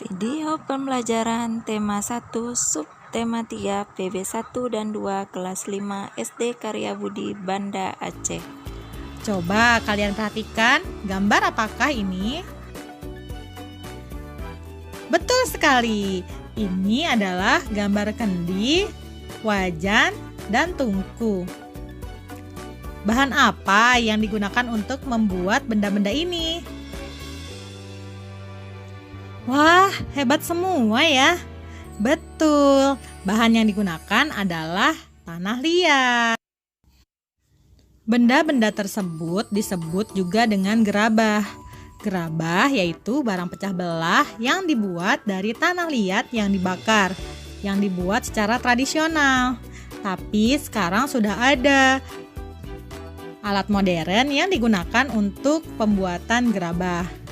Video pembelajaran tema 1 subtema 3 PB 1 dan 2 kelas 5 SD Karya Budi Banda Aceh. Coba kalian perhatikan gambar apakah ini? Betul sekali. Ini adalah gambar kendi, wajan, dan tungku. Bahan apa yang digunakan untuk membuat benda-benda ini? Wah, hebat semua ya. Betul, bahan yang digunakan adalah tanah liat. Benda-benda tersebut disebut juga dengan gerabah. Gerabah yaitu barang pecah belah yang dibuat dari tanah liat yang dibakar, yang dibuat secara tradisional. Tapi sekarang sudah ada alat modern yang digunakan untuk pembuatan gerabah.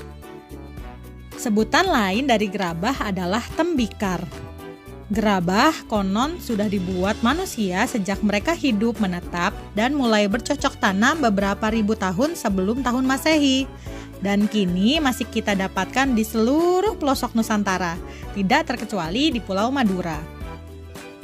Sebutan lain dari gerabah adalah tembikar. Gerabah konon sudah dibuat manusia sejak mereka hidup menetap dan mulai bercocok tanam beberapa ribu tahun sebelum tahun Masehi. Dan kini masih kita dapatkan di seluruh pelosok Nusantara, tidak terkecuali di Pulau Madura.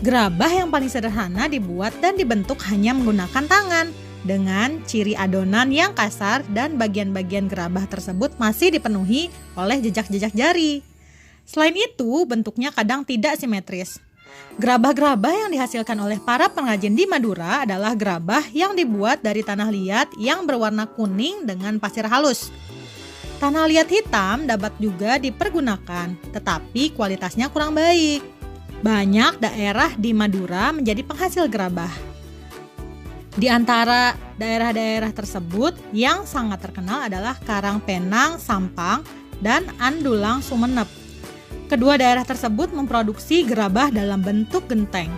Gerabah yang paling sederhana dibuat dan dibentuk hanya menggunakan tangan, dengan ciri adonan yang kasar dan bagian-bagian gerabah tersebut masih dipenuhi oleh jejak-jejak jari. Selain itu, bentuknya kadang tidak simetris. Gerabah-gerabah yang dihasilkan oleh para pengrajin di Madura adalah gerabah yang dibuat dari tanah liat yang berwarna kuning dengan pasir halus. Tanah liat hitam dapat juga dipergunakan, tetapi kualitasnya kurang baik. Banyak daerah di Madura menjadi penghasil gerabah. Di antara daerah-daerah tersebut yang sangat terkenal adalah Karangpenang, Sampang, dan Andulang, Sumeneb. Kedua daerah tersebut memproduksi gerabah dalam bentuk genteng.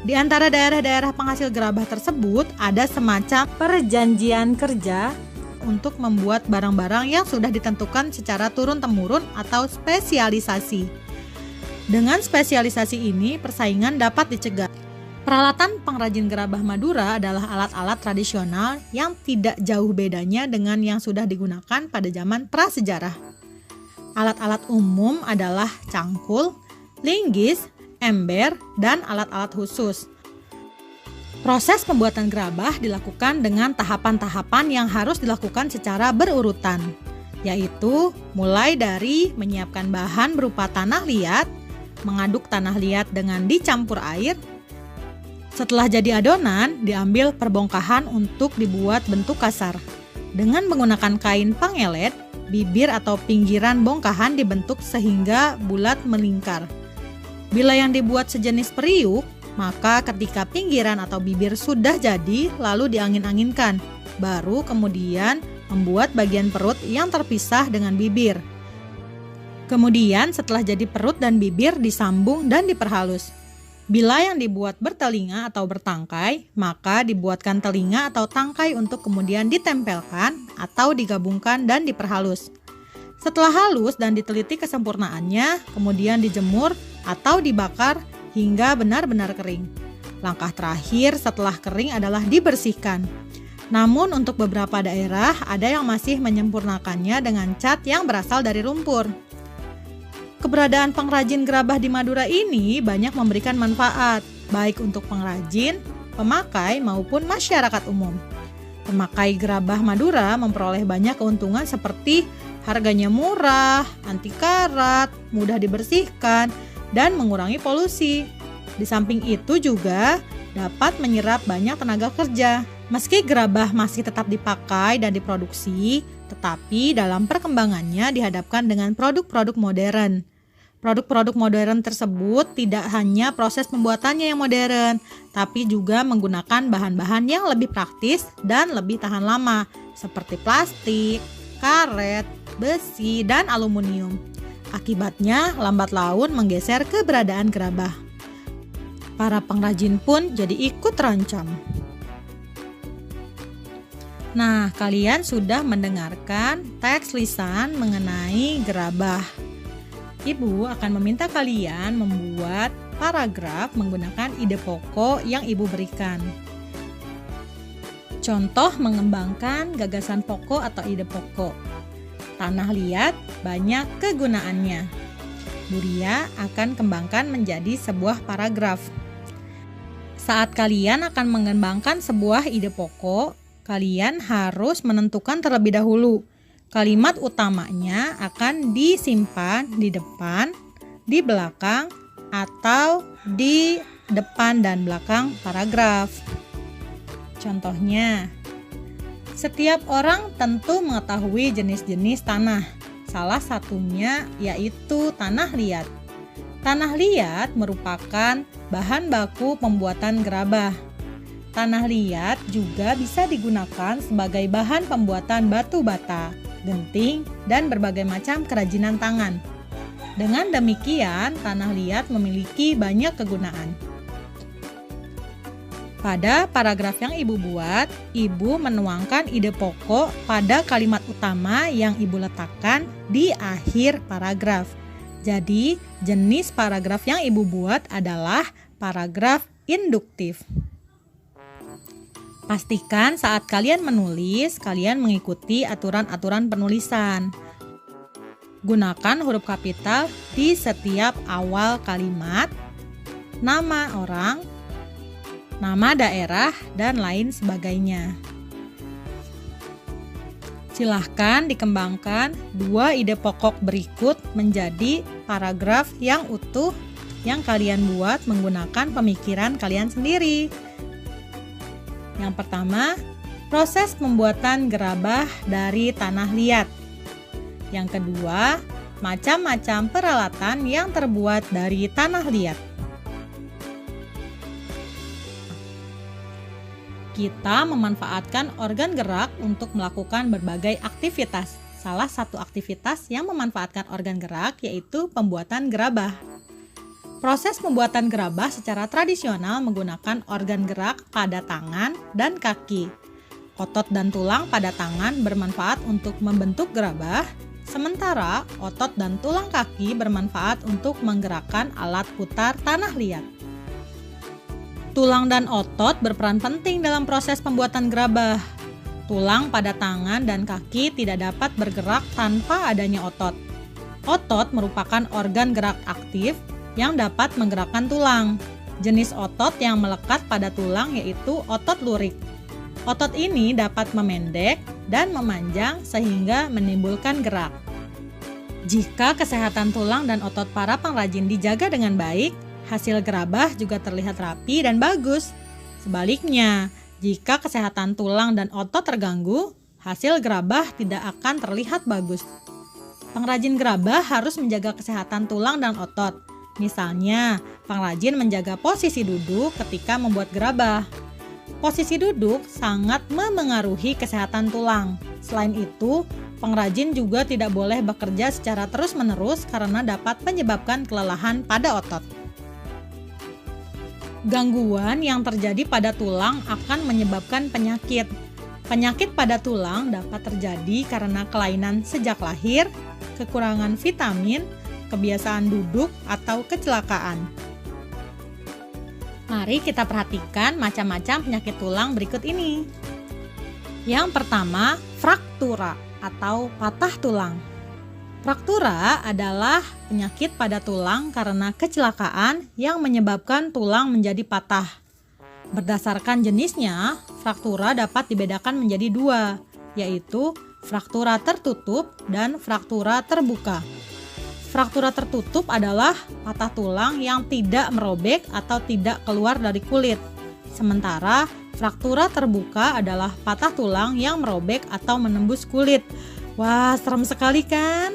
Di antara daerah-daerah penghasil gerabah tersebut ada semacam perjanjian kerja untuk membuat barang-barang yang sudah ditentukan secara turun-temurun atau spesialisasi. Dengan spesialisasi ini, persaingan dapat dicegah. Peralatan pengrajin gerabah Madura adalah alat-alat tradisional yang tidak jauh bedanya dengan yang sudah digunakan pada zaman prasejarah. Alat-alat umum adalah cangkul, linggis, ember, dan alat-alat khusus. Proses pembuatan gerabah dilakukan dengan tahapan-tahapan yang harus dilakukan secara berurutan, yaitu mulai dari menyiapkan bahan berupa tanah liat, mengaduk tanah liat dengan dicampur air. Setelah jadi adonan, diambil perbongkahan untuk dibuat bentuk kasar. Dengan menggunakan kain pangelet, bibir atau pinggiran bongkahan dibentuk sehingga bulat melingkar. Bila yang dibuat sejenis periuk, maka ketika pinggiran atau bibir sudah jadi, lalu diangin-anginkan. Baru kemudian membuat bagian perut yang terpisah dengan bibir. Kemudian setelah jadi perut dan bibir disambung dan diperhalus. Bila yang dibuat bertelinga atau bertangkai, maka dibuatkan telinga atau tangkai untuk kemudian ditempelkan atau digabungkan dan diperhalus. Setelah halus dan diteliti kesempurnaannya, kemudian dijemur atau dibakar hingga benar-benar kering. Langkah terakhir setelah kering adalah dibersihkan. Namun untuk beberapa daerah ada yang masih menyempurnakannya dengan cat yang berasal dari lumpur. Keberadaan pengrajin gerabah di Madura ini banyak memberikan manfaat, baik untuk pengrajin, pemakai, maupun masyarakat umum. Pemakai gerabah Madura memperoleh banyak keuntungan seperti harganya murah, anti karat, mudah dibersihkan, dan mengurangi polusi. Di samping itu juga dapat menyerap banyak tenaga kerja. Meski gerabah masih tetap dipakai dan diproduksi, tetapi dalam perkembangannya dihadapkan dengan produk-produk modern. Produk-produk modern tersebut tidak hanya proses pembuatannya yang modern, tapi juga menggunakan bahan-bahan yang lebih praktis dan lebih tahan lama, seperti plastik, karet, besi, dan aluminium. Akibatnya, lambat laun menggeser keberadaan gerabah. Para pengrajin pun jadi ikut terancam. Nah, kalian sudah mendengarkan teks lisan mengenai gerabah. Ibu akan meminta kalian membuat paragraf menggunakan ide pokok yang Ibu berikan. Contoh mengembangkan gagasan pokok atau ide pokok. Tanah liat banyak kegunaannya. Buria akan kembangkan menjadi sebuah paragraf. Saat kalian akan mengembangkan sebuah ide pokok, kalian harus menentukan terlebih dahulu kalimat utamanya akan disimpan di depan, di belakang, atau di depan dan belakang paragraf. Contohnya, setiap orang tentu mengetahui jenis-jenis tanah. Salah satunya yaitu tanah liat. Tanah liat merupakan bahan baku pembuatan gerabah. Tanah liat juga bisa digunakan sebagai bahan pembuatan batu bata, genting, dan berbagai macam kerajinan tangan. Dengan demikian, tanah liat memiliki banyak kegunaan. Pada paragraf yang Ibu buat, Ibu menuangkan ide pokok pada kalimat utama yang Ibu letakkan di akhir paragraf. Jadi, jenis paragraf yang Ibu buat adalah paragraf induktif. Pastikan saat kalian menulis, kalian mengikuti aturan-aturan penulisan. Gunakan huruf kapital di setiap awal kalimat, nama orang, nama daerah, dan lain sebagainya. Silahkan dikembangkan dua ide pokok berikut menjadi paragraf yang utuh yang kalian buat menggunakan pemikiran kalian sendiri. Yang pertama, proses pembuatan gerabah dari tanah liat. Yang kedua, macam-macam peralatan yang terbuat dari tanah liat. Kita memanfaatkan organ gerak untuk melakukan berbagai aktivitas. Salah satu aktivitas yang memanfaatkan organ gerak yaitu pembuatan gerabah. Proses pembuatan gerabah secara tradisional menggunakan organ gerak pada tangan dan kaki. Otot dan tulang pada tangan bermanfaat untuk membentuk gerabah, sementara otot dan tulang kaki bermanfaat untuk menggerakkan alat putar tanah liat. Tulang dan otot berperan penting dalam proses pembuatan gerabah. Tulang pada tangan dan kaki tidak dapat bergerak tanpa adanya otot. Otot merupakan organ gerak aktif yang dapat menggerakkan tulang. Jenis otot yang melekat pada tulang yaitu otot lurik. Otot ini dapat memendek dan memanjang sehingga menimbulkan gerak. Jika kesehatan tulang dan otot para pengrajin dijaga dengan baik, hasil gerabah juga terlihat rapi dan bagus. Sebaliknya, jika kesehatan tulang dan otot terganggu, hasil gerabah tidak akan terlihat bagus. Pengrajin gerabah harus menjaga kesehatan tulang dan otot. Misalnya, pengrajin menjaga posisi duduk ketika membuat gerabah. Posisi duduk sangat memengaruhi kesehatan tulang. Selain itu, pengrajin juga tidak boleh bekerja secara terus-menerus karena dapat menyebabkan kelelahan pada otot. Gangguan yang terjadi pada tulang akan menyebabkan penyakit. Penyakit pada tulang dapat terjadi karena kelainan sejak lahir, kekurangan vitamin, kebiasaan duduk, atau kecelakaan. Mari kita perhatikan macam-macam penyakit tulang berikut ini. Yang pertama, fraktura atau patah tulang. Fraktura adalah penyakit pada tulang karena kecelakaan yang menyebabkan tulang menjadi patah. Berdasarkan jenisnya, fraktura dapat dibedakan menjadi dua, yaitu fraktura tertutup dan fraktura terbuka. Fraktura tertutup adalah patah tulang yang tidak merobek atau tidak keluar dari kulit. Sementara fraktura terbuka adalah patah tulang yang merobek atau menembus kulit. Wah, serem sekali kan?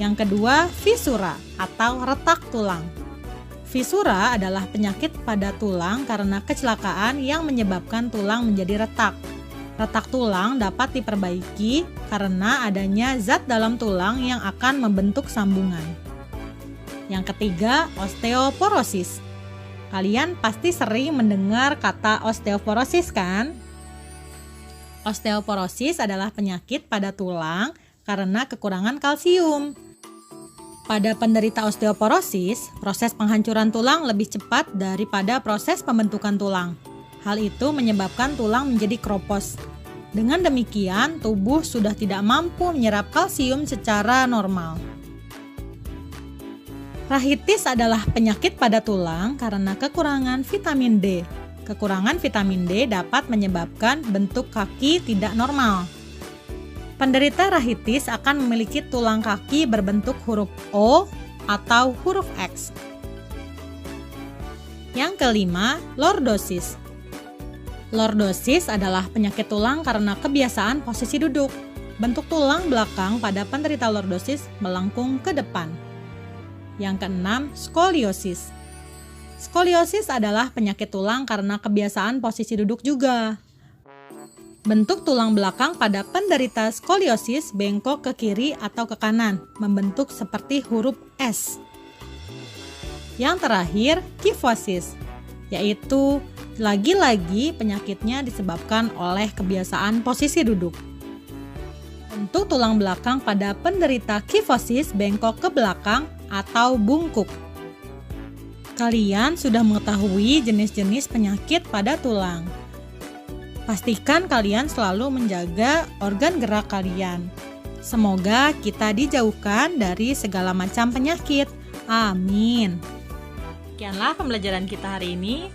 Yang kedua, fisura atau retak tulang. Fisura adalah penyakit pada tulang karena kecelakaan yang menyebabkan tulang menjadi retak. Retak tulang dapat diperbaiki karena adanya zat dalam tulang yang akan membentuk sambungan. Yang ketiga, osteoporosis. Kalian pasti sering mendengar kata osteoporosis kan? Osteoporosis adalah penyakit pada tulang karena kekurangan kalsium. Pada penderita osteoporosis, proses penghancuran tulang lebih cepat daripada proses pembentukan tulang. Hal itu menyebabkan tulang menjadi kropos. Dengan demikian, tubuh sudah tidak mampu menyerap kalsium secara normal. Rahitis adalah penyakit pada tulang karena kekurangan vitamin D. Kekurangan vitamin D dapat menyebabkan bentuk kaki tidak normal. Penderita rahitis akan memiliki tulang kaki berbentuk huruf O atau huruf X. Yang kelima, lordosis. Lordosis adalah penyakit tulang karena kebiasaan posisi duduk. Bentuk tulang belakang pada penderita lordosis melengkung ke depan. Yang keenam, skoliosis. Skoliosis adalah penyakit tulang karena kebiasaan posisi duduk juga. Bentuk tulang belakang pada penderita skoliosis bengkok ke kiri atau ke kanan, membentuk seperti huruf S. Yang terakhir, kifosis, yaitu lagi-lagi penyakitnya disebabkan oleh kebiasaan posisi duduk. Bentuk tulang belakang pada penderita kifosis bengkok ke belakang atau bungkuk. Kalian sudah mengetahui jenis-jenis penyakit pada tulang. Pastikan kalian selalu menjaga organ gerak kalian. Semoga kita dijauhkan dari segala macam penyakit. Amin. Sekianlah pembelajaran kita hari ini.